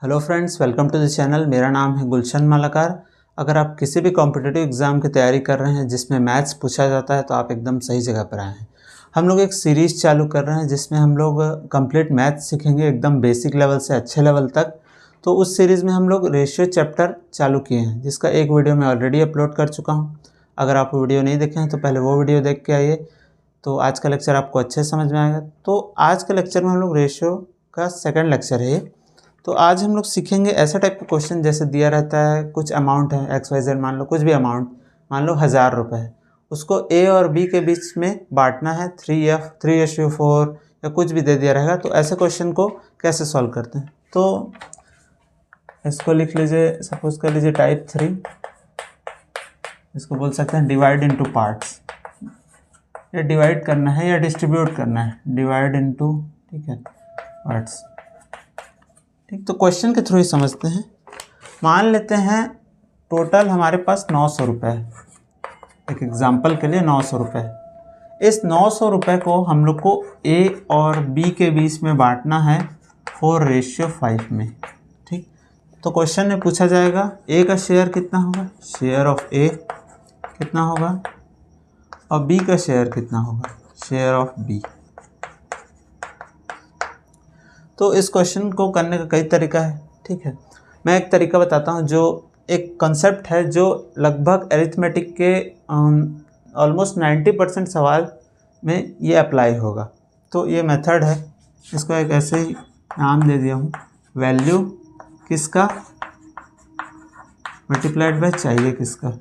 Hello friends, welcome to the channel. मेरा नाम है गुलशन मालाकार। अगर आप किसी भी कॉम्पिटिटिव एग्ज़ाम की तैयारी कर रहे हैं जिसमें मैथ्स पूछा जाता है तो आप एकदम सही जगह पर आए हैं। हम लोग एक सीरीज़ चालू कर रहे हैं जिसमें हम लोग कंप्लीट मैथ्स सीखेंगे एकदम बेसिक लेवल से अच्छे लेवल तक। तो उस सीरीज़ में हम लोग रेशियो चैप्टर चालू किए हैं जिसका एक वीडियो मैं ऑलरेडी अपलोड कर चुका हूँ। अगर आप वीडियो नहीं देखे हैं तो पहले वो वीडियो देख के आइए, तो आज का लेक्चर आपको अच्छे समझ में आएगा। तो आज के लेक्चर में हम लोग रेशियो का सेकंड लेक्चर है। तो आज हम लोग सीखेंगे ऐसा टाइप का क्वेश्चन जैसे दिया रहता है, कुछ अमाउंट है XYZ, मान लो कुछ भी अमाउंट, मान लो 1000 रुपये है, उसको A और B के बीच में बांटना है 3/4 या कुछ भी दे दिया रहेगा। तो ऐसे क्वेश्चन को कैसे सॉल्व करते हैं, तो इसको लिख लीजिए, सपोज कर लीजिए टाइप 3, इसको बोल सकते हैं डिवाइड इनटू पार्ट्स। ये डिवाइड करना है या डिस्ट्रीब्यूट करना है, डिवाइड इनटू, ठीक है, पार्ट्स। ठीक, तो क्वेश्चन के थ्रू ही समझते हैं। मान लेते हैं टोटल हमारे पास 900 रुपये है, एक एग्जांपल के लिए 900 रुपये। इस 900 रुपये को हम लोग को A और B के बीच में बांटना है 4/5 में। ठीक, तो क्वेश्चन में पूछा जाएगा A का शेयर कितना होगा, शेयर ऑफ A कितना होगा, और B का शेयर कितना होगा, शेयर ऑफ B। तो इस क्वेश्चन को करने का कई तरीका है। ठीक है, मैं एक तरीका बताता हूँ जो एक कंसेप्ट है जो लगभग अरिथमेटिक के ऑलमोस्ट 90% सवाल में ये अप्लाई होगा। तो ये मेथड है, इसको एक ऐसे ही नाम दे दिया हूँ, वैल्यू किसका मल्टीप्लाइड बाय चाहिए किसका।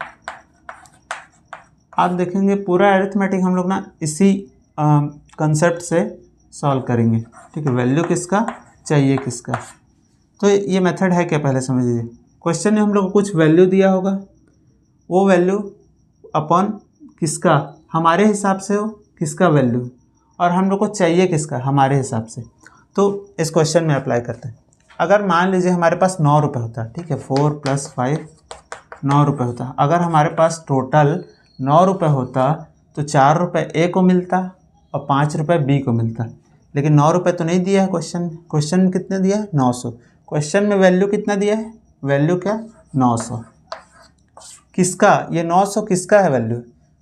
आप देखेंगे पूरा अरिथमेटिक हम लोग ना इसी कंसेप्ट से सॉल्व करेंगे। ठीक है, वैल्यू किसका चाहिए किसका। तो ये मेथड है क्या, पहले समझ लीजिए। क्वेश्चन में हम लोग को कुछ वैल्यू दिया होगा, वो वैल्यू अपॉन किसका, हमारे हिसाब से हो किसका वैल्यू, और हम लोग को चाहिए किसका, हमारे हिसाब से। तो इस क्वेश्चन में अप्लाई करते हैं। अगर मान लीजिए हमारे पास 9 रुपये होता है, ठीक है, 4 + 5 9 रुपये होता। अगर हमारे पास टोटल 9 रुपये होता तो 4 रुपये A को मिलता और 5 रुपये B को मिलता, लेकिन 9 रुपये तो नहीं दिया है क्वेश्चन में। क्वेश्चन में कितने दिया है, 900। क्वेश्चन में वैल्यू कितना दिया है, वैल्यू क्या, 900। किसका, ये 900 किसका है वैल्यू,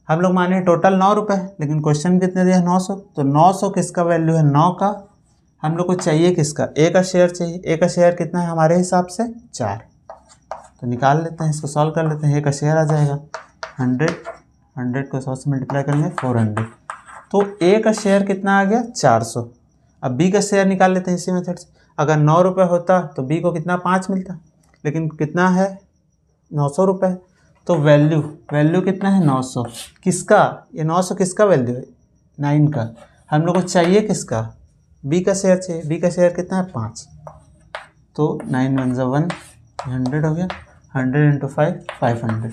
हम लोग माने टोटल 9 रुपये है, लेकिन क्वेश्चन में कितने दिया है, 900। तो 900 किसका वैल्यू है, 9 का। हम लोग को चाहिए किसका, A का शेयर चाहिए। A का शेयर कितना है हमारे हिसाब से, 4। तो निकाल लेते हैं, इसको सॉल्व कर लेते हैं। A का शेयर आ जाएगा 100 को 100 से मल्टीप्लाई करेंगे 400। तो A का शेयर कितना आ गया, 400। अब B का शेयर निकाल लेते हैं इसी मेथड से। अगर 9 रुपये होता तो B को कितना, 5 मिलता, लेकिन कितना है, 900 रुपये। तो वैल्यू कितना है, 900। किसका, ये 900 किसका वैल्यू है, 9 का। हम लोग को चाहिए किसका, B का शेयर चाहिए। B का शेयर कितना है, 5। तो 9 × 1 100 हो गया, 100 × 5 500।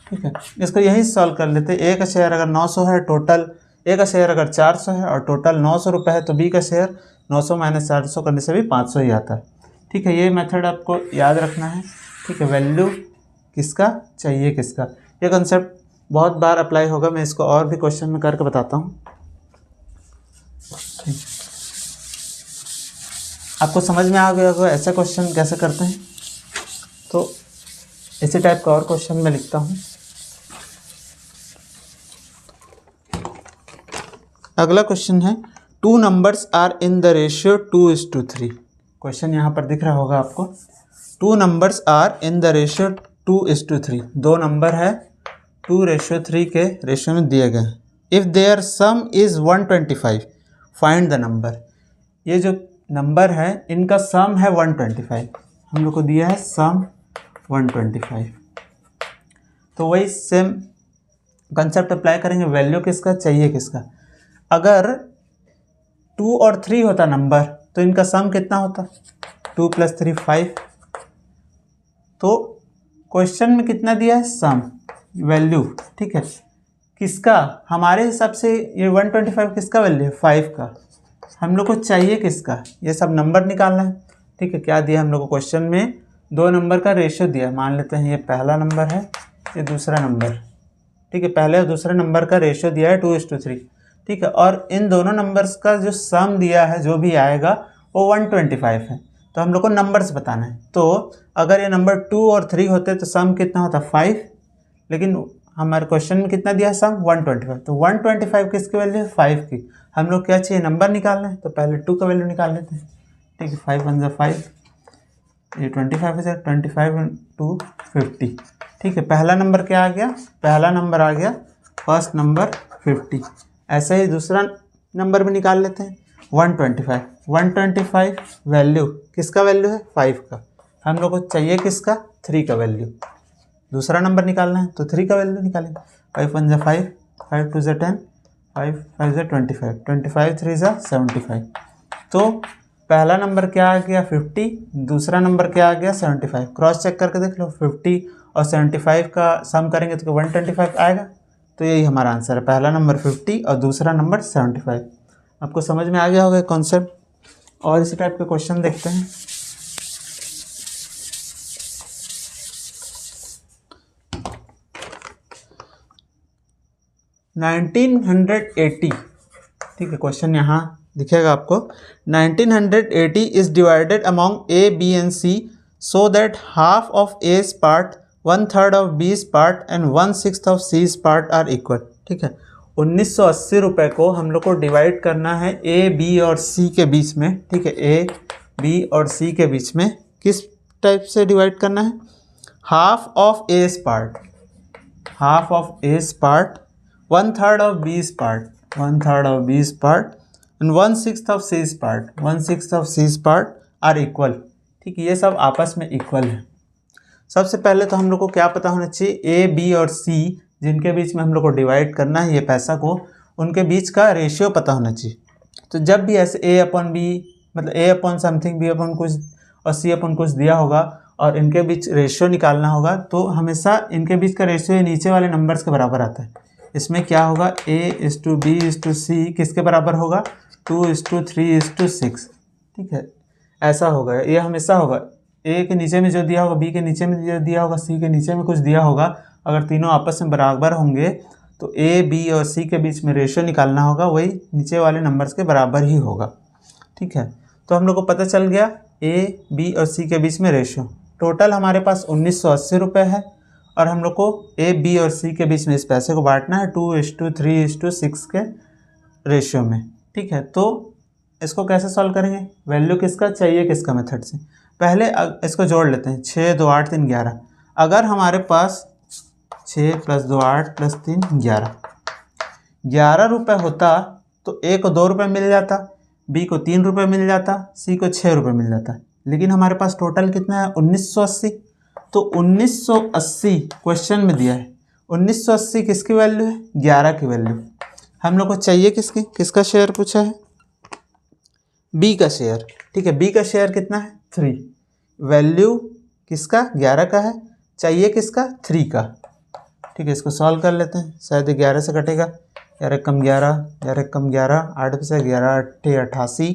ठीक है, इसको यही सॉल्व कर लेते हैं। A का शेयर अगर 900 है, टोटल A का शेयर अगर 400 है और टोटल 900 रुपये है, तो B का शेयर 900 - 400 करने से भी 500 ही आता है। ठीक है, ये मेथड आपको याद रखना है। ठीक है, वैल्यू किसका चाहिए किसका, ये कंसेप्ट बहुत बार अप्लाई होगा। मैं इसको और भी क्वेश्चन में करके बताता हूँ। ठीक, आपको समझ में आ गया होगा ऐसा क्वेश्चन कैसे करते हैं। तो इसी टाइप का और क्वेश्चन मैं लिखता हूँ। अगला क्वेश्चन है, 2 numbers are in the ratio 2:3। Question यहाँ पर दिख रहा होगा आपको। 2 numbers are in the ratio 2:3। 2 number है 2:3 के रेशियो में दिए गए हैं। If there sum is 125 find the number. ये जो नंबर है इनका सम है 125, हम लोग को दिया है सम 125। तो वही सेम कंसेप्ट अप्लाई करेंगे, वैल्यू किसका चाहिए किसका। अगर 2 और 3 होता नंबर तो इनका सम कितना होता, 2 + 3 5। तो क्वेश्चन में कितना दिया है, सम, वैल्यू। ठीक है, किसका, हमारे हिसाब से ये 125 किसका वैल्यू है, 5 का। हम लोग को चाहिए किसका, ये सब नंबर निकालना है। ठीक है, क्या दिया हम लोग को क्वेश्चन में, 2 नंबर का रेशियो दिया। मान लेते हैं ये पहला नंबर है, ये दूसरा नंबर। ठीक है, पहले और दूसरे नंबर का रेशियो दिया है 2:3। ठीक है, और इन दोनों नंबर्स का जो सम दिया है, जो भी आएगा वो 125 है। तो हम लोग को नंबर्स बताना है। तो अगर ये नंबर 2 और 3 होते तो सम कितना होता 5, लेकिन हमारे क्वेश्चन में कितना दिया सम 125, तो 125 किसकी वैल्यू है 5 की। हम लोग क्या चाहिए नंबर निकालना है, तो पहले 2 का वैल्यू निकाल लेते हैं। ठीक है, 5 1 5, ये 25 है, 25 2 50। ठीक है, पहला नंबर क्या आ गया, पहला नंबर आ गया फर्स्ट नंबर 50। ऐसे ही दूसरा नंबर भी निकाल लेते हैं 125। 125 वैल्यू किसका वैल्यू है 5 का, हम लोग को चाहिए किसका 3 का वैल्यू। दूसरा नंबर निकालना है तो 3 का वैल्यू निकालेंगे। 5 1 5, 5 2 10, 5 5 25, 25 3 75। तो पहला नंबर क्या आ गया 50, दूसरा नंबर क्या आ गया 75। क्रॉस चेक करके देख लो, 50 और 75 का सम करेंगे तो 125 आएगा। तो यही हमारा आंसर है, पहला नंबर 50 और दूसरा नंबर 75। आपको समझ में आ गया होगा कॉन्सेप्ट। और इसी टाइप के क्वेश्चन देखते हैं। $1980, ठीक है, क्वेश्चन यहाँ दिखेगा आपको। 1980 is divided among A B and C so that half of A's part 1/3 of B's part and 1/6 of C's part are equal. ठीक है, 1980 रुपये को हम लोग को डिवाइड करना है ए बी और सी के बीच में। ठीक है, ए बी और सी के बीच में किस टाइप से डिवाइड करना है, half of A's part, half of A's part, 1/3 of B's part, 1/3 of B's part and 1/6 of C's part, 1/6 of C's part are equal. ठीक है, ये सब आपस में इक्वल है। सबसे पहले तो हम लोग को क्या पता होना चाहिए, ए बी और सी जिनके बीच में हम लोग को डिवाइड करना है ये पैसा को, उनके बीच का रेशियो पता होना चाहिए। तो जब भी ऐसे ए अपॉन बी, मतलब ए अपॉन समथिंग, बी अपॉन कुछ और सी अपॉन कुछ दिया होगा और इनके बीच रेशियो निकालना होगा, तो हमेशा इनके बीच का रेशियो नीचे वाले नंबर्स के बराबर आता है। इसमें क्या होगा, A/B/C किसके बराबर होगा, 2:3:6। ठीक है, ऐसा होगा, ये हमेशा होगा। ए के नीचे में जो दिया होगा, बी के नीचे में जो दिया होगा, सी के नीचे में कुछ दिया होगा, अगर तीनों आपस में बराबर होंगे तो ए बी और सी के बीच में रेशियो निकालना होगा, वही नीचे वाले नंबर्स के बराबर ही होगा। ठीक है, तो हम लोग को पता चल गया ए बी और सी के बीच में रेशियो। टोटल हमारे पास 1980 रुपये है और हम लोग को ए बी और सी के बीच में इस पैसे को बांटना है 2:3:6 के रेशियो में। ठीक है, तो इसको कैसे सॉल्व करेंगे, वैल्यू किसका चाहिए किसका मेथड से। पहले इसको जोड़ लेते हैं, 6 2 8 3 11। अगर हमारे पास 6 + 2 8 + 3 11 रुपये होता तो ए को 2 रुपये मिल जाता, बी को 3 रुपये मिल जाता, सी को 6 रुपये मिल जाता। लेकिन हमारे पास टोटल कितना है 1980। तो 1980 क्वेश्चन में दिया है, 1980 किसकी वैल्यू है 11 की वैल्यू। हम लोग को चाहिए किसकी, किसका शेयर पूछा है, बी का शेयर। ठीक है, बी का शेयर कितना है 3, वैल्यू किसका 11 का है, चाहिए किसका 3 का। ठीक है, इसको सॉल्व कर लेते हैं, शायद 11 से कटेगा, 11 कम 11, 11 कम 11, 8 से 11 8 88,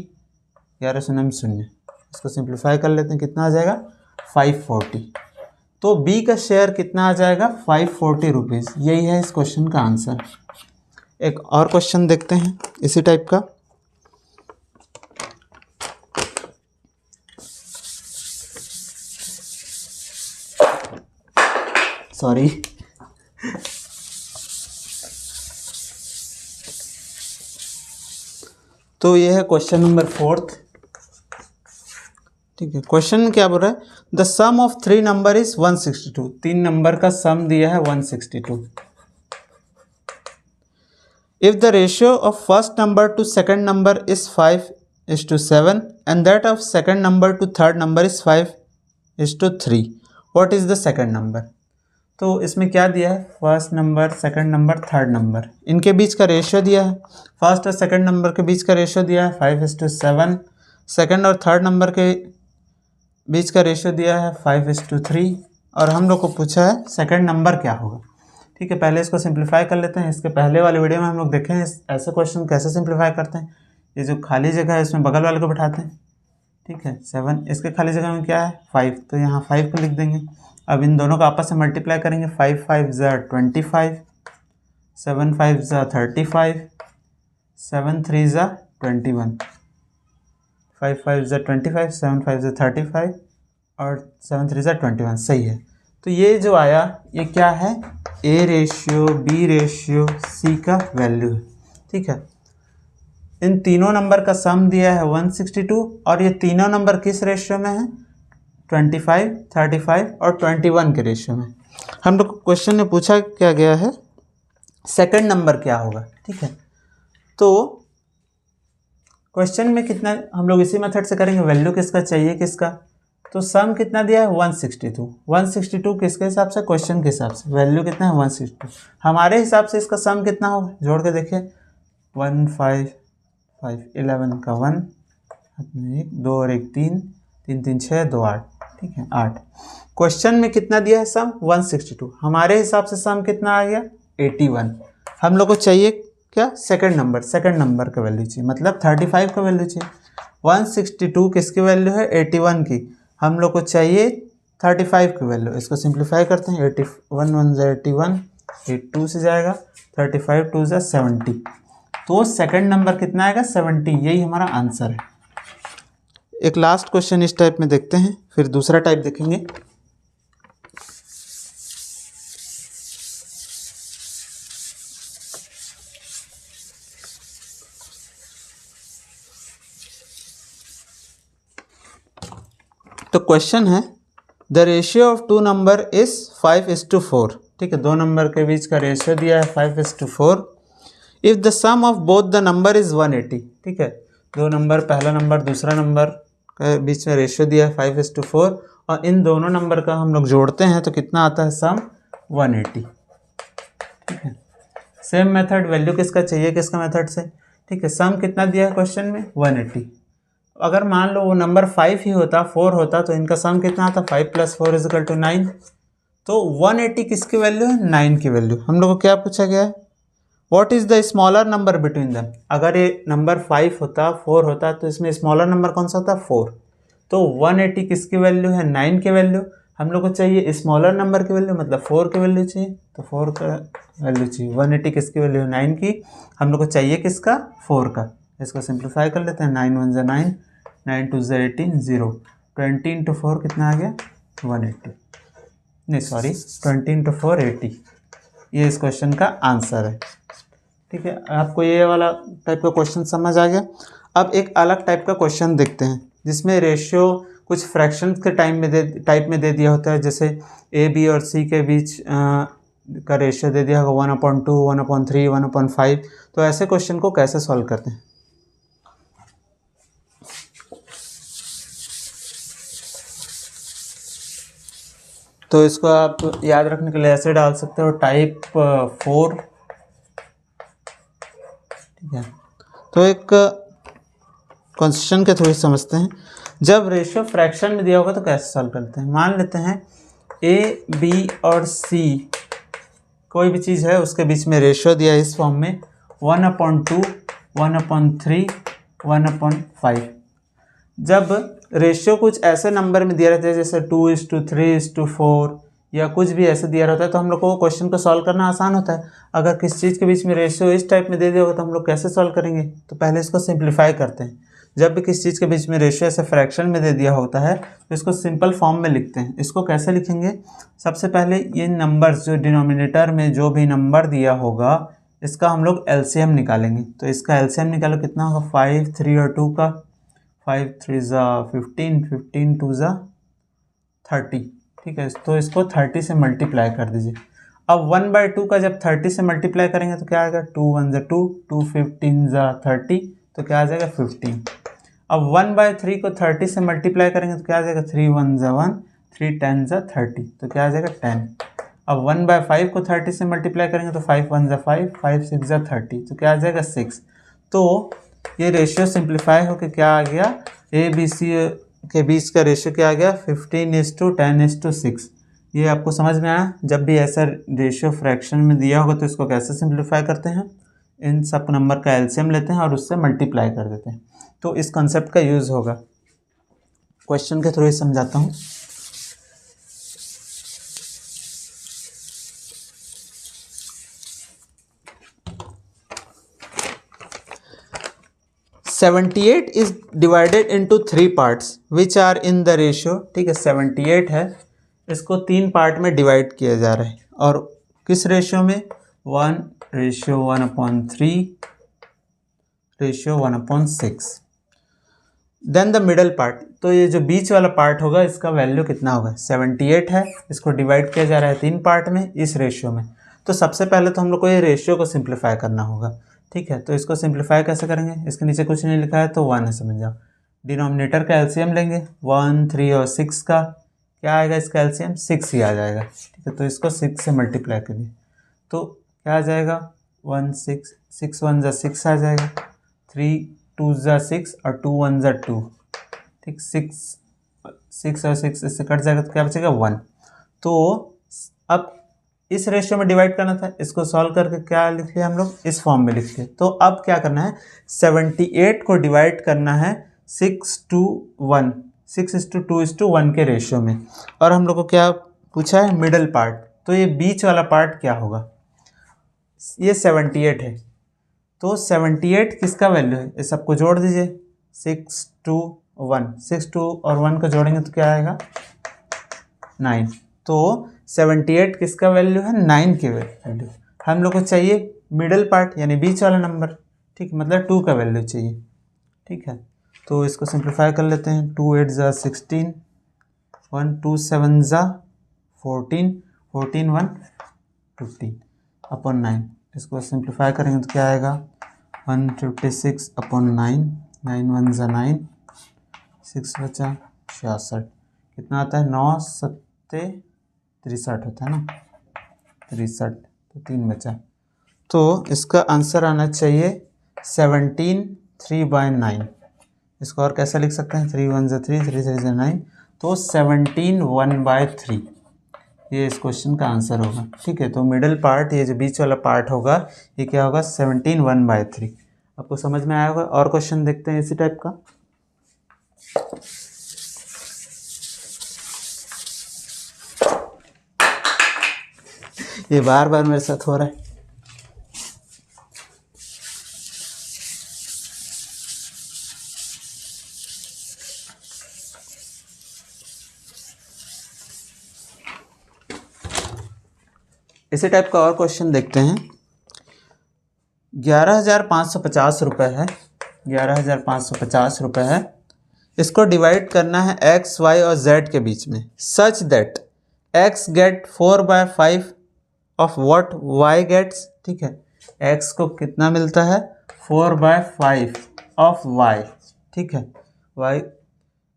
11 शून्य 0। इसको सिंप्लीफाई कर लेते हैं, कितना आ जाएगा 540। तो बी का शेयर कितना आ जाएगा 540 रुपीज़। यही है इस क्वेश्चन का आंसर। एक और क्वेश्चन देखते हैं इसी टाइप का। सॉरी, तो ये है क्वेश्चन नंबर 4। ठीक है, क्वेश्चन क्या बोल रहा है, the sum of 3 number is 162। 3 number का सम दिया है 162। If the ratio of first number to second number is 5:7 and that of second number to third number is 5:3, what is the second number. तो इसमें क्या दिया है, first number second number third number, इनके बीच का रेशियो दिया है। फर्स्ट और सेकंड नंबर के बीच का रेशियो दिया है 5:7, सेकंड और थर्ड नंबर के बीच का रेशियो दिया है 5:3, और हम लोग को पूछा है सेकंड नंबर क्या होगा। ठीक है, पहले इसको सिंप्लीफाई कर लेते हैं। इसके पहले वाले वीडियो में हम लोग देखें ऐसे क्वेश्चन कैसे सिंप्लीफाई करते हैं। ये जो खाली जगह है इसमें बगल वाले को बैठाते हैं। ठीक है, 7, इसके खाली जगह में क्या है 5, तो यहाँ 5 को लिख देंगे। अब इन दोनों को आपस में मल्टीप्लाई करेंगे, 5 5 25, 7 5 35, 7 3 21, 5 5 ज़ा 25, 7 5 ज़ा 35 और 7 3 ज़ा 21, सही है। तो ये जो आया ये क्या है, A ratio B ratio C का वैल्यू है, ठीक है। इन तीनों नंबर का सम दिया है 162 और ये तीनों नंबर किस रेशियो में है, 25, 35 और 21 के रेशियो में। हम लोग को क्वेश्चन में पूछा क्या गया है सेकंड नंबर क्या होगा, ठीक है। तो क्वेश्चन में कितना हम लोग इसी मेथड से करेंगे, वैल्यू किसका चाहिए किसका, तो सम कितना दिया है 162, 162 किसके हिसाब से, क्वेश्चन के हिसाब से, वैल्यू कितना है 162, हमारे हिसाब से इसका सम कितना होगा, जोड़ के देखिए 1 5 5 11 का 1 1 2 और 1 3 3 3 6 2 8, ठीक है 8। क्वेश्चन में कितना दिया है सम 162, हमारे हिसाब से सम कितना आ गया 81। हम लोग को चाहिए क्या, सेकंड नंबर का वैल्यू चाहिए, मतलब 35 का वैल्यू चाहिए। 162 किसकी वैल्यू है 81 की, हम लोग को चाहिए 35 की वैल्यू। इसको सिंप्लीफाई करते हैं, 81 1 ज़ा 81, 8 2 से जाएगा, 35 2 ज़ा 70, तो सेकंड नंबर कितना आएगा 70, यही हमारा आंसर है। एक लास्ट क्वेश्चन इस टाइप में देखते हैं, फिर दूसरा टाइप देखेंगे। तो क्वेश्चन है the ratio of two number is 5:4, ठीक है, दो नंबर के बीच का रेशियो दिया है 5:4। If the sum of both the number is 180, ठीक है, दो नंबर पहला नंबर दूसरा नंबर के बीच में रेशियो दिया है 5:4 और इन दोनों नंबर का हम लोग जोड़ते हैं तो कितना आता है सम 180, ठीक है। सेम मेथड, वैल्यू किसका चाहिए किसका मेथड से, ठीक है। सम कितना दिया है क्वेश्चन में 180, अगर मान लो वो नंबर 5 ही होता 4 होता तो इनका सम कितना आता 5 + 4 = 9, तो 180 किसकी वैल्यू है 9 की वैल्यू। हम लोग को क्या पूछा गया है, what is the smaller number between them. अगर ये नंबर 5 होता 4 होता तो इसमें स्मॉलर नंबर कौन सा होता 4, तो 180 किसकी वैल्यू है 9 की वैल्यू। हम लोग को चाहिए स्मॉलर नंबर की वैल्यू, मतलब 4 की वैल्यू चाहिए, तो 4 का वैल्यू चाहिए। 180 किसकी वैल्यू है 9 की, हम लोग को चाहिए किसका 4 का। इसको सिंप्लीफाई कर लेते हैं, 9 1 ज़ा 9, 9 2 ज़ा 18, 0, 20 × 4 कितना आ गया 180, नहीं सॉरी 20 × 4 80, ये इस क्वेश्चन का आंसर है, ठीक है। आपको ये वाला टाइप का क्वेश्चन समझ आ गया। अब एक अलग टाइप का क्वेश्चन देखते हैं जिसमें रेशियो कुछ फ्रैक्शंस के टाइप में दे दिया होता है, जैसे ए बी और सी के बीच का रेशियो दे दिया होगा 1/2 1/3 1/5। तो ऐसे क्वेश्चन को कैसे सॉल्व करते हैं, तो इसको आप याद रखने के लिए ऐसे डाल सकते हो टाइप 4, ठीक है। तो एक क्वेश्चन के थ्रू समझते हैं, जब रेशियो फ्रैक्शन में दिया होगा तो कैसे सॉल्व करते हैं। मान लेते हैं ए बी और सी कोई भी चीज़ है उसके बीच में रेशियो दिया है इस फॉर्म में 1/2 1/3 1/5। जब रेशियो कुछ ऐसे नंबर में दिया रहता है जैसे 2:3:4 या कुछ भी ऐसे दिया रहता है तो हम लोग को क्वेश्चन को सॉल्व करना आसान होता है। अगर किस चीज़ के बीच में रेशियो इस टाइप में दे दिया होगा तो हम लोग कैसे सॉल्व करेंगे, तो पहले इसको सिंप्लीफाई करते हैं। जब भी किसी चीज़ के बीच में रेशियो ऐसे फ्रैक्शन में दे दिया होता है तो इसको सिंपल फॉर्म में लिखते हैं। इसको कैसे लिखेंगे, सबसे पहले ये नंबर्स जो डिनोमिनेटर में जो भी नंबर दिया होगा इसका हम लोग एलसीएम निकालेंगे। तो इसका एलसीएम निकालो, कितना होगा 5 3 और 2 का, 5 3 ज़ा 15 15 2 ज़ा 30, ठीक है। तो इसको 30 से मल्टीप्लाई कर दीजिए। अब 1/2 का जब 30 से मल्टीप्लाई करेंगे तो क्या आएगा 2 1 ज़ा 2, 2 15 ज़ा 30, तो क्या आ जाएगा 15। अब 1/3 को 30 से मल्टीप्लाई करेंगे तो क्या आ जाएगा 3 1 ज़ा 1, 3 10 ज़ा 30, तो क्या आ जाएगा 10। अब 1/5 को 30 से मल्टीप्लाई करेंगे तो 5 1 ज़ा 5, 5 6 ज़ा 30, तो क्या आ जाएगा 6। तो ये रेशियो सिंप्लीफाई होकर क्या आ गया, ए बी सी के बीच का रेशियो क्या आ गया 15:10:6। ये आपको समझ में आया। जब भी ऐसा रेशियो फ्रैक्शन में दिया होगा तो इसको कैसे सिंप्लीफाई करते हैं, इन सब नंबर का एलसीएम लेते हैं और उससे मल्टीप्लाई कर देते हैं। तो इस कॉन्सेप्ट का यूज़ होगा। क्वेश्चन के थ्रू ही समझाता हूँ। 78 is divided into 3 parts which are in the ratio, ठीक है 78 है, इसको 3 पार्ट में डिवाइड किया जा रहा है और किस रेशियो में, 1:1/3 ratio 1/6। Then the middle part, तो ये जो बीच वाला पार्ट होगा इसका वैल्यू कितना होगा, 78 है, इसको डिवाइड किया जा रहा है 3 पार्ट में इस रेशियो में। तो सबसे पहले तो हम लोग को ये रेशियो को सिंप्लीफाई करना होगा, ठीक है। तो इसको सिंप्लीफाई कैसे करेंगे, इसके नीचे कुछ नहीं लिखा है तो 1 है, समझ जाओ। डिनोमिनेटर का एलसीएम लेंगे, 1, 3 और 6 का क्या आएगा, इसका एलसीएम 6 ही आ जाएगा, ठीक है। तो इसको 6 से मल्टीप्लाई करिए तो क्या आ जाएगा, 1 6 6 1 6 आ जाएगा, 3 2 6 और 2 1 2, ठीक, 6 और 6 इससे कट जाएगा तो क्या बचेगा 1। तो अब इस रेशियो में डिवाइड करना था, इसको सॉल्व करके क्या लिख लिया हम लोग, इस फॉर्म में लिख लिया। तो अब क्या करना है, 78 को डिवाइड करना है 6:1, 6:2:1 के रेशियो में। और हम लोग को क्या पूछा है, मिडल पार्ट, तो ये बीच वाला पार्ट क्या होगा, ये 78 है, तो 78 किसका वैल्यू है, इस सबको जोड़ दीजिए, 6 2 1, 6 2 और 1 को जोड़ेंगे तो क्या आएगा 9। तो 78 किसका वैल्यू है, 9 के वैल्यू। हम लोग को चाहिए मिडल पार्ट यानी बीच वाला नंबर, ठीक, मतलब 2 का वैल्यू चाहिए, ठीक है। तो इसको सिंप्लीफाई कर लेते हैं, 2 8 16, 1 2 7 14, 14 1 15 अपॉन 9। इसको सिंप्लीफाई करेंगे तो क्या आएगा, 156 अपॉन 9, 9 1 9, 6 बचा 66, कितना आता है, 9 7 63 होता है ना, 63, तो 3 बचा। तो इसका आंसर आना चाहिए 17 3/9। इसको और कैसा लिख सकते हैं, 3 1 3, 3 3 9, तो 17 1/3 ये इस क्वेश्चन का आंसर होगा, ठीक है। तो मिडल पार्ट, ये जो बीच वाला पार्ट होगा ये क्या होगा, 17 1/3। आपको समझ में आया होगा। और क्वेश्चन देखते हैं इसी टाइप का। ये बार बार मेरे साथ हो रहा है। इसी टाइप का और क्वेश्चन देखते हैं। 11,550 रुपये है, 11,550 रुपये है, इसको डिवाइड करना है x, y और z के बीच में, such that x get 4/5 of what y gets, ठीक है। x को कितना मिलता है, 4/5 ऑफ y, ठीक है। y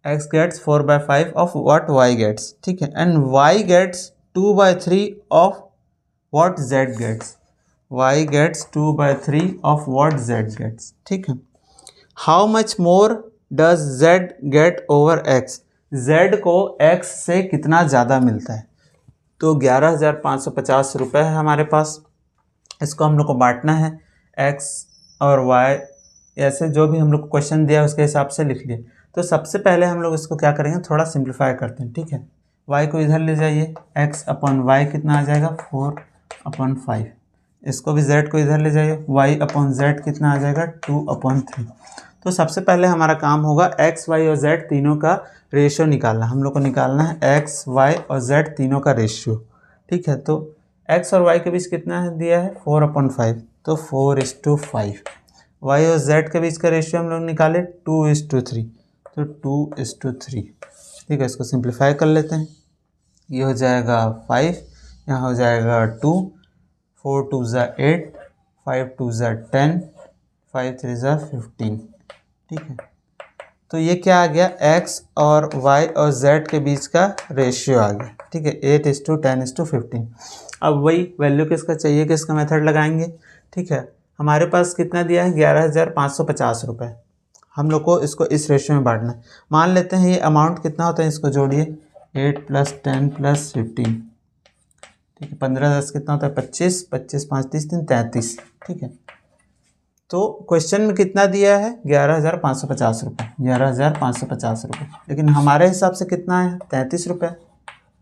x gets 4/5 of what y gets, ठीक है। And y gets 2/3 of what z gets, y gets 2/3 of what z gets, ठीक है। How much more does z get over x, z को x से कितना ज़्यादा मिलता है। तो 11,550 रुपये है हमारे पास, इसको हम लोग को बांटना है x और y, ऐसे जो भी हम लोग को क्वेश्चन दिया है उसके हिसाब से लिख लिए। तो सबसे पहले हम लोग इसको क्या करेंगे, थोड़ा सिंप्लीफाई करते हैं, ठीक है। y को इधर ले जाइए, x अपॉन y कितना आ जाएगा, 4/5। इसको भी z को इधर ले जाइए, y अपॉन z कितना आ जाएगा, 2/3। तो सबसे पहले हमारा काम होगा x, y और z तीनों का रेशियो निकालना। हम लोग को निकालना है x, y और z तीनों का रेशियो, ठीक है। तो x और y के बीच कितना है दिया है, 4/5, तो 4:5। y और z के बीच का रेशियो हम लोग निकाले 2:3, तो 2:3, ठीक है। इसको सिंप्लीफाई कर लेते हैं, ये हो जाएगा 5, यहाँ हो जाएगा 2, 4 2 8, 5 2 10, 5 3 15, ठीक है। तो ये क्या आ गया, x और y और z के बीच का रेशियो आ गया, ठीक है, 8:10:15। अब वही वैल्यू किसका चाहिए, किसका मेथड लगाएंगे, ठीक है। हमारे पास कितना दिया है, 11,550 रुपये। हम लोग को इसको इस रेशियो में बांटना है। मान लेते हैं ये अमाउंट कितना होता है, इसको जोड़िए, 8 + 10 + 15, ठीक है। 15 10 कितना होता है, 25, 25 5 30 3 33, ठीक है। तो क्वेश्चन में कितना दिया है, 11,550 रुपये, 11,550 रुपये, लेकिन हमारे हिसाब से कितना है, 33 रुपये।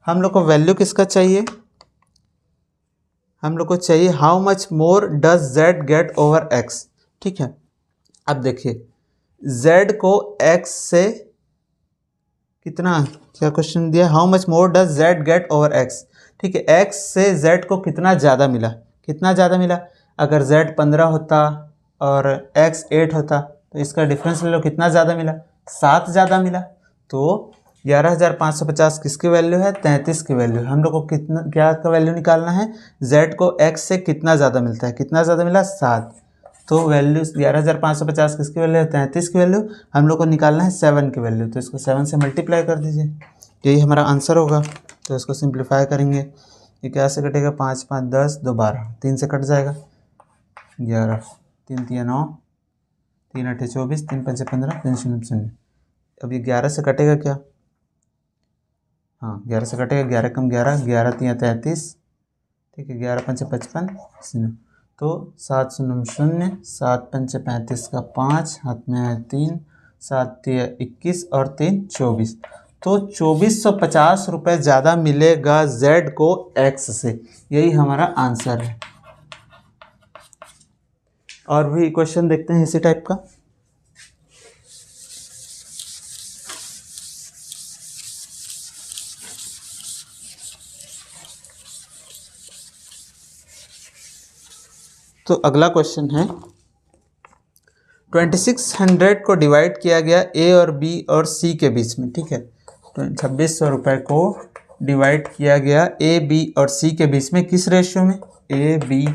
हम लोग को वैल्यू किसका चाहिए, हम लोग को चाहिए how much more does z get over x, ठीक है। अब देखिए z को x से कितना, क्या क्वेश्चन दिया, how much more does z get over x। ठीक है, x से z को कितना ज़्यादा मिला, कितना ज़्यादा मिला। अगर z 15 होता और x 8 होता तो इसका डिफरेंस ले लो, कितना ज़्यादा मिला, 7 ज़्यादा मिला। तो 11,550 किसकी वैल्यू है, 33 की वैल्यू है। हम लोग को कितना, क्या का वैल्यू निकालना है, z को x से कितना ज़्यादा मिलता है, कितना ज़्यादा मिला, 7। तो वैल्यू 11,550 किसकी वैल्यू है, 33 की वैल्यू। हम लोग को निकालना है 7 की वैल्यू, तो इसको 7 से मल्टीप्लाई कर दीजिए, यही हमारा आंसर होगा। तो इसको सिंप्लीफाई करेंगे, ये क्या से कटेगा, 5 5 10 2 12, 3 से कट जाएगा, 11 3 3 9 3 8 24 3 5 15 3 0 0। अब ये 11 से कटेगा क्या, हाँ 11 से कटेगा, 11 कम 11 11 3 33, ठीक है, 11 5 55 0। तो 7 0 0 7 5 35 का 5 हाथ में है 3, 7 3 21 और 3 24। तो 2450 रुपये ज़्यादा मिलेगा z को x से, यही हमारा आंसर है। और भी क्वेश्चन देखते हैं इसी टाइप का। तो अगला क्वेश्चन है 2600 को डिवाइड किया गया ए और बी और सी के बीच में। ठीक है, 2600 रुपये को डिवाइड किया गया ए बी और सी के बीच में, किस रेशियो में, ए बी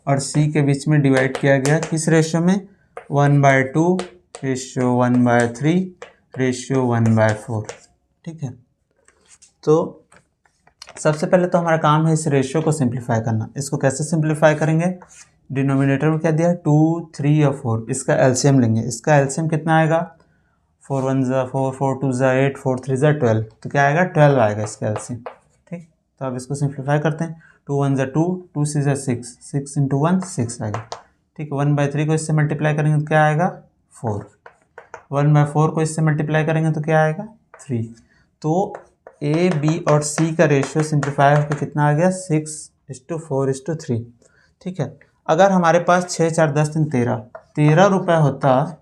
और सी के बीच में डिवाइड किया गया किस रेशियो में, 1/2 रेशियो 1/3 रेशियो 1/4। ठीक है, तो सबसे पहले तो हमारा काम है इस रेशियो को सिंप्लीफाई करना। इसको कैसे सिंप्लीफाई करेंगे, डिनोमिनेटर में क्या दिया है, 2 3 और 4, इसका एलसीएम लेंगे। इसका एलसीएम कितना आएगा, 4 1 ज़ा 4 4 2 ज़ा 8 4 3 ज़ा 12, तो क्या आएगा 12 आएगा इसका एलसीएम। ठीक, तो अब इसको सिंप्लीफाई करते हैं, 2 1 ज़ा 2 2 6 ज़ा 6 6 × 1 6 आएगा। ठीक है, 1/3 को इससे मल्टीप्लाई करेंगे तो क्या आएगा 4, 1/4 को इससे मल्टीप्लाई करेंगे तो क्या आएगा 3। तो ए बी और सी का रेशियो सिंप्लीफाई होकर कितना आ गया, 6:4:3। ठीक है, अगर हमारे पास 6 4 10 3 13 रुपये होता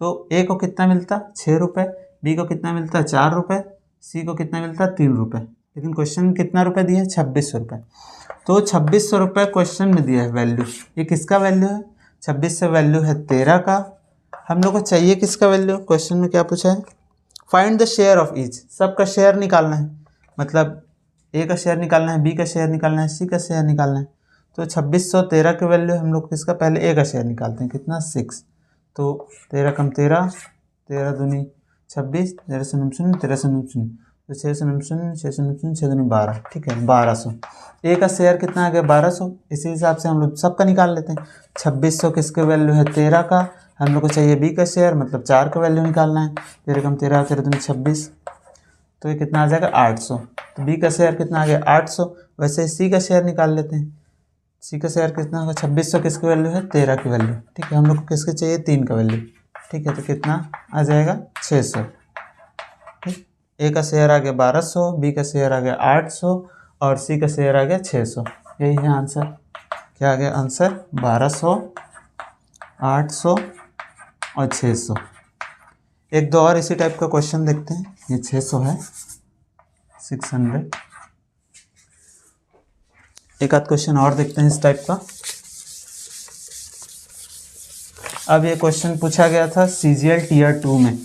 तो ए को कितना मिलता, 6 रुपये, बी को कितना मिलता, 4 रुपये, सी को कितना मिलता, 3 रुपये। लेकिन क्वेश्चन में कितना रुपये दिया है, 2600 रुपये। तो 2600 रुपये क्वेश्चन में दिया है वैल्यू, ये किसका वैल्यू है, 2600 वैल्यू है 13 का। हम लोग को चाहिए किसका वैल्यू, क्वेश्चन में क्या पूछा है, find the share of each, सबका शेयर निकालना है, मतलब ए का शेयर निकालना है, बी का शेयर निकालना है, सी का शेयर निकालना है। तो 2613 के वैल्यू हम लोग किसका, पहले ए का शेयर निकालते हैं, कितना 6, तो 13 कम 13 13 दूनी 26 13 0 0 13 0 0, तो 6 0 0 6 0 0 6 दूनी 12। ठीक है, 1200, ए का शेयर कितना आ गया 1200। इसी हिसाब से हम लोग सबका निकाल लेते हैं। 2600 किसके वैल्यू है 13 का, हम लोग को चाहिए बी का शेयर, मतलब 4 का वैल्यू निकालना है, 13 कम 13 13 दूनी 26, तो ये कितना आ जाएगा 800। तो बी का शेयर कितना आ गया 800। वैसे सी का शेयर निकाल लेते हैं, सी का शेयर कितना होगा, 2600 किसकी वैल्यू है 13 की वैल्यू। ठीक है, हम लोग को किसके चाहिए 3 का वैल्यू। ठीक है, तो कितना आ जाएगा 600। ठीक, ए का शेयर आ गया 1200, बी का शेयर आ गया 800 और सी का शेयर आ गया 600। यही है आंसर, क्या आ गया आंसर, 1200 800 और 600। एक दो और इसी टाइप का क्वेश्चन देखते हैं, ये 600 है, 600। एक आध क्वेश्चन और देखते हैं इस टाइप का। अब ये क्वेश्चन पूछा गया था CGL Tier 2 में।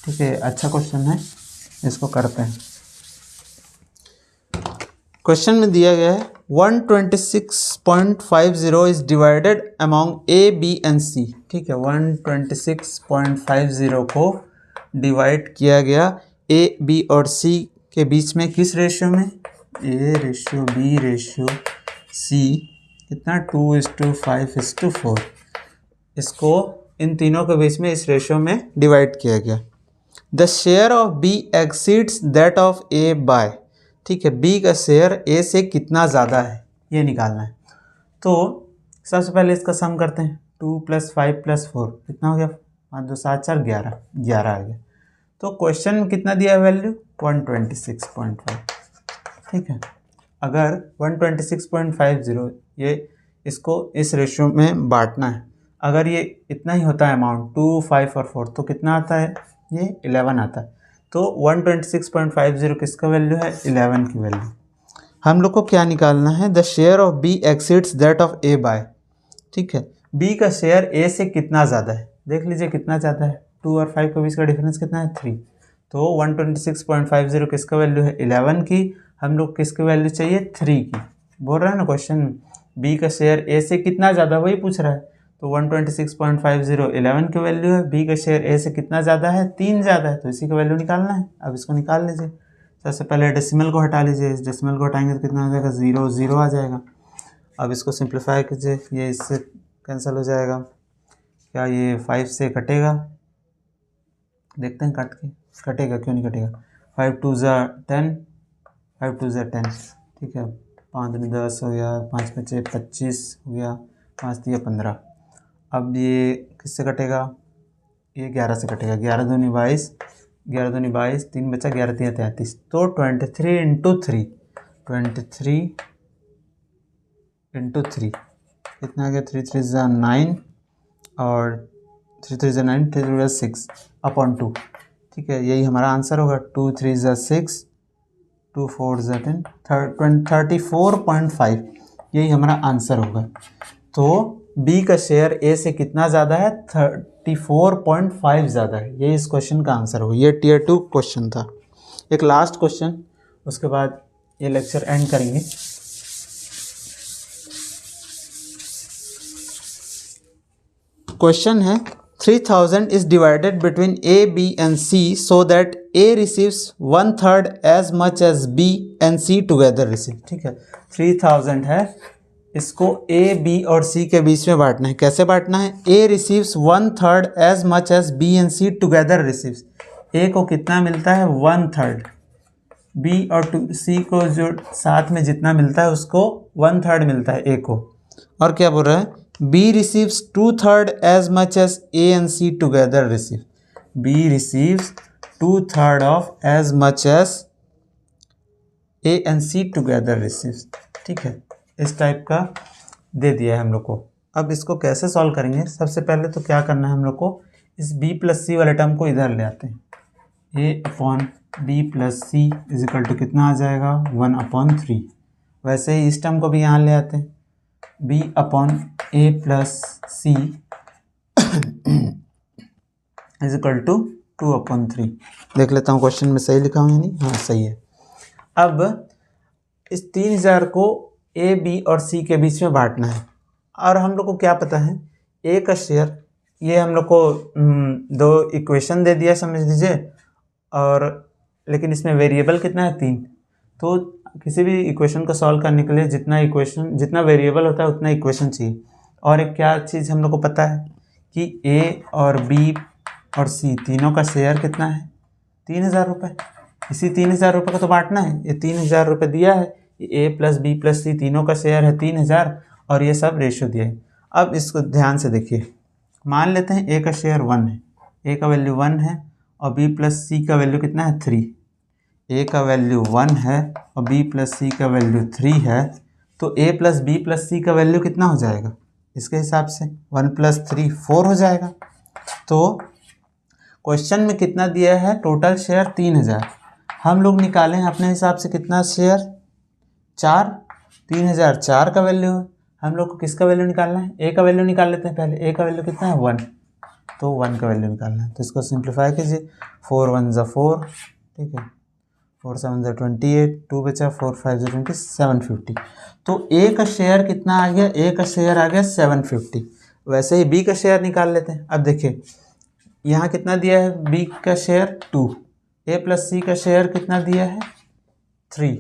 ठीक है, अच्छा क्वेश्चन है, इसको करते हैं। क्वेश्चन में दिया गया है 126.50 is divided among A B and C. ठीक है, 126.50 को डिवाइड किया गया ए बी और सी के बीच में, किस रेशियो में, A ratio B ratio C, कितना 2:5:4। इसको इन तीनों के बीच में इस रेशियो में डिवाइड किया गया। The share of B exceeds that of A by. ठीक है, बी का शेयर ए से कितना ज़्यादा है, ये निकालना है। तो सबसे पहले इसका सम करते हैं, 2 + 5 + 4 कितना हो गया, 5 2 7 4 11 11 आ गया। तो क्वेश्चन में कितना दिया है वैल्यू, 126.5। ठीक है, अगर 126.50 ये इसको इस रेशियो में बांटना है, अगर ये इतना ही होता है अमाउंट 2, 5 और 4 तो कितना आता है, ये 11 आता है। तो 126.50 किसका वैल्यू है, 11 की वैल्यू। हम लोग को क्या निकालना है, the share of B exceeds that of A by, ठीक है, बी का शेयर ए से कितना ज़्यादा है, देख लीजिए कितना ज़्यादा है, 2 और 5 के बीच का डिफरेंस कितना है, 3। तो 126.50 किसका वैल्यू है, 11 की। हम लोग किसकी वैल्यू चाहिए, 3 की। बोल रहा है ना क्वेश्चन, बी का शेयर ए से कितना ज़्यादा, वही पूछ रहा है। तो 126.50 11 की वैल्यू है, बी का शेयर ए से कितना ज़्यादा है, 3 ज़्यादा है, तो इसी का वैल्यू निकालना है। अब इसको निकाल लीजिए। सबसे पहले डेसिमल को हटा लीजिए, इस डेसिमल को हटाएंगे तो कितना आ जाएगा, 0 0 आ जाएगा। अब इसको सिंप्लीफाई कीजिए, ये इससे कैंसिल हो जाएगा। क्या ये 5 से कटेगा, देखते हैं कट के, कटेगा क्यों नहीं कटेगा। 5 2 ज़ा 10, 5 2 ज़ा 10, ठीक है। 5 दूनी 10 हो गया, 5 5 25 हो गया, 5 3 15। अब ये किससे कटेगा, ये 11 से कटेगा, 11 दूनी 22, 11 दूनी 22, 3 बचा, 11 3 33। तो 23 इंटू 3, 23 इंटू 3 कितना आ गया, 3 3 ज़ा 9 और 3 3 ज़ा 9, 3 3 6 अपॉन 2, ठीक है। यही हमारा आंसर होगा। 2 3 ज़ा 6, 2 4 ज़ा 10, 34.5 यही हमारा आंसर होगा। तो बी का शेयर ए से कितना ज़्यादा है, 34.5 ज़्यादा है, यही इस क्वेश्चन का आंसर होगा। ये टियर 2 क्वेश्चन था। एक लास्ट क्वेश्चन, उसके बाद ये लेक्चर एंड करेंगे। क्वेश्चन है 3000 is divided between A, B and C so that A receives 1/3 as much as B and C together receive, ठीक है। 3000 है, इसको A, B और C के बीच में बांटना है। कैसे बांटना है, A receives 1/3 as much as B and C together receives। A को कितना मिलता है, 1/3, B और C को जो साथ में जितना मिलता है उसको 1/3 मिलता है A को। और क्या बोल रहा है, B receives 2/3 as much as A and C together receive। B receives 2/3 of as much as A and C together receives, ठीक है। इस टाइप का दे दिया है हम लोग को। अब इसको कैसे सॉल्व करेंगे, सबसे पहले तो क्या करना है हम लोग को, इस B प्लस C वाले टर्म को इधर ले आते हैं। A upon B plus C is equal to कितना आ जाएगा, 1/3। वैसे ही इस टर्म को भी यहाँ ले आते हैं, B upon A plus C is equal to 2/3। देख लेता हूँ क्वेश्चन में सही लिखा हूँ या नहीं, हाँ सही है। अब इस 3000 को A, B और C के बीच में बांटना है। और हम लोग को क्या पता है, A का शेयर, ये हम लोग को दो इक्वेशन दे दिया समझ लीजिए, और लेकिन इसमें वेरिएबल कितना है, 3। तो किसी भी इक्वेशन को सॉल्व करने के लिए जितना वेरिएबल होता है उतना इक्वेशन चाहिए। और एक क्या चीज़ हम लोग को पता है कि A और B और C तीनों का शेयर कितना है, 3000 रुपये। इसी 3000 रुपये को तो बांटना है। ये 3000 रुपये दिया है, A plus B plus C तीनों का शेयर है 3000, और ये सब रेशियो दिया है। अब इसको ध्यान से देखिए, मान लेते हैं A का शेयर 1 है, A का वैल्यू 1 है, और B प्लस C का वैल्यू कितना है, 3। A का वैल्यू 1 है और B प्लस C का वैल्यू 3 है, तो A plus B plus C का वैल्यू कितना हो जाएगा, इसके हिसाब से 1 प्लस 3 4 हो जाएगा। तो क्वेश्चन में कितना दिया है, टोटल शेयर 3000, हम लोग निकालें अपने हिसाब से कितना शेयर, 4। 3000 4 का वैल्यू है, हम लोग को किसका वैल्यू निकालना है, A का वैल्यू निकाल लेते हैं पहले। A का वैल्यू कितना है, 1, तो 1 का वैल्यू निकालना है। तो इसको सिंप्लीफाई कीजिए, 4 1 ज़ा 4, ठीक है, 4 7 ज़ा 28, 2 बचा, 4 5 ज़ा 20, 750। तो A का शेयर कितना आ गया, A का शेयर आ गया 750। वैसे ही B का शेयर निकाल लेते हैं। अब देखिए यहाँ कितना दिया है, B का शेयर 2, A प्लस C का शेयर कितना दिया है, 3।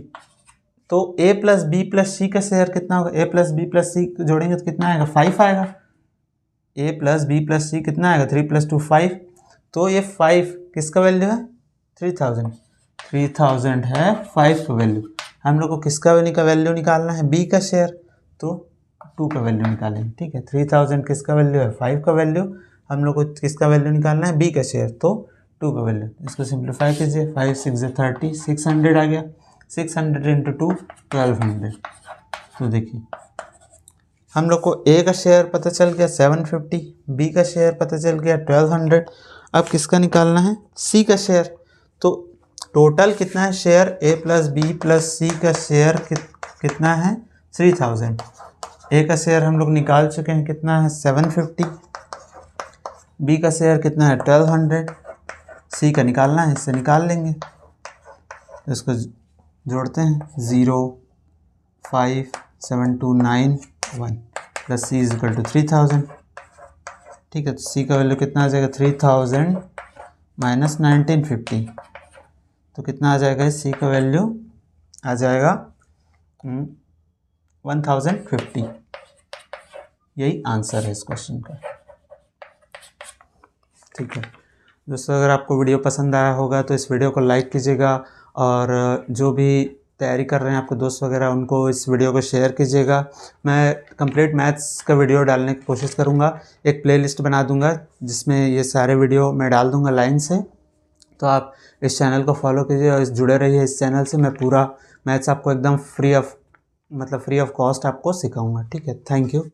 तो A plus B plus C का शेयर कितना होगा, A plus B plus C जोड़ेंगे तो कितना आएगा, 5 आएगा। A plus B plus C कितना आएगा, 3 + 2 5। तो ये 5 किसका वैल्यू है, 3000 है 5 का वैल्यू। हम लोग को किसका वैल्यू निकालना है, B का शेयर, तो 2 का वैल्यू निकालेंगे, ठीक है। 3000 किसका वैल्यू है, 5 का वैल्यू, हम लोग को किसका वैल्यू निकालना है, B का शेयर, तो 2 का वैल्यू। इसको सिंप्लीफाई कीजिए, 5 6 ज़ा 30, 600 आ गया, 600 × 2 1200। तो देखिए हम लोग को ए का शेयर पता चल गया 750, बी का शेयर पता चल गया 1200। अब किसका निकालना है? सी का शेयर। तो टोटल कितना है शेयर? ए प्लस बी प्लस सी का शेयर कितना है? 3000। ए का शेयर हम लोग निकाल चुके हैं, कितना है? 750। बी का शेयर कितना है? 1200। सी का निकालना है, इससे निकाल लेंगे। तो इसको जोड़ते हैं, 0 5 7 2 9 1 plus C is equal to 3000। ठीक है, तो सी का वैल्यू कितना आ जाएगा? 3000 माइनस 1950। तो कितना आ जाएगा? सी का वैल्यू आ जाएगा 1050। यही आंसर है इस क्वेश्चन का। ठीक है दोस्तों, अगर आपको वीडियो पसंद आया होगा तो इस वीडियो को लाइक कीजिएगा, और जो भी तैयारी कर रहे हैं आपके दोस्त वगैरह, उनको इस वीडियो को शेयर कीजिएगा। मैं कंप्लीट मैथ्स का वीडियो डालने की कोशिश करूँगा, एक प्लेलिस्ट बना दूँगा जिसमें ये सारे वीडियो मैं डाल दूँगा लाइन से। तो आप इस चैनल को फॉलो कीजिए और जुड़े रहिए इस चैनल से। मैं पूरा मैथ्स आपको एकदम फ्री ऑफ कॉस्ट आपको सिखाऊँगा। ठीक है, थैंक यू।